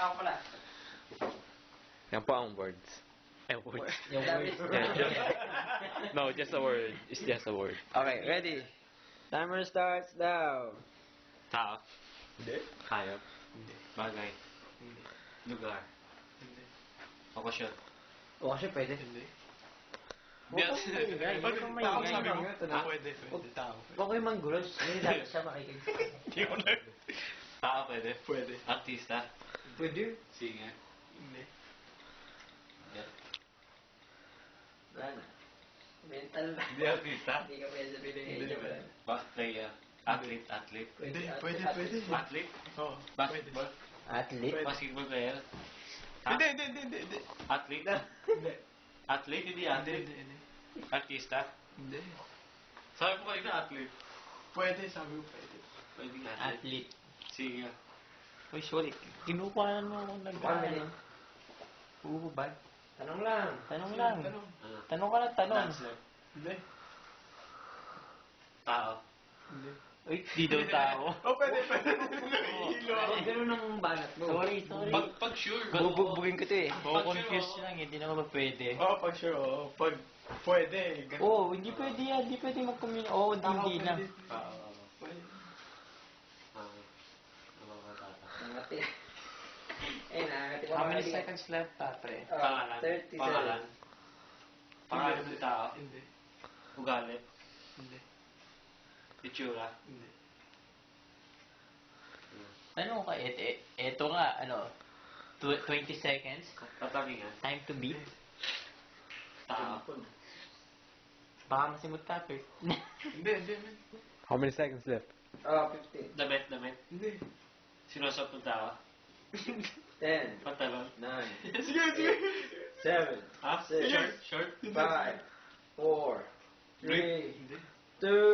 Ako pala. Yan po ang words. Words. Yung words. No, just a word. It's just a word. Okay, ready? Timer starts now. Tao. Hindi. Hayop. Hindi. Bagay. Hindi. Lugar. Hindi. Okasyon. O, kasi pwede. Hindi. Huwag kang maingay. Huwag kang Tao maingay. sabi mo? Ito na. Pwede. Tao. Huwag kayong manggulos. Hindi dapat siya makikinig. Hindi ko na. Tao pwede. Pwede. Artista. Pwede. Singer. Hindi. Wala na. Mental na. Hindi artista. Hindi ka pwede sabihin Hindi, ng pwede. Player. Athlete. Hindi. Pwede. Pwede. Athlete. Oo. Basketball. Athlete. Pwede. Basketball player. Hindi. Athlete. Hindi. Athlete, hindi athlete. Hindi. Artista. Hindi. Sabi ko kanina athlete. Pwede. Sabi ko pwede. Pwede nga athlete. Athlete. Singer. Uy, sorry. Kinukuha mo akong nag-ano. Uhubad. Tanong lang. Tanong lang. Tanong. Tanong ka lang, tanong. Dancer. Hindi. Tao. Hindi. Uy, di daw tao. Oh, pwede. Hilo ako. Ganun ang banat mo. Sorry. Pag sure. Bubugbugin ko to eh. confuse lang, hindi naman ba pwede? Oo, pag sure. Oo. Pag pwede. ganun. Oo, hindi pwede yan. Hindi pwede mag-communicate. Oo, hindi na. Pwede. Nangati. Nangati How many seconds left, pre? Pangalan. 37. Pangalan. Pangalan ng tao. Hindi. Ugali. Hindi. Itsura. Hindi. Ano ka? Eto nga, 20 seconds. Tatangingan. Time to beat. Tao. Baka masimot ka, Pe. Hindi. How many seconds left? 15. Damit. Hindi. Sinusuot ng tao. 10. Pantalon. 9. Sige. 7. Ha? Six. Short. 5. 4. 3. Hindi. 2.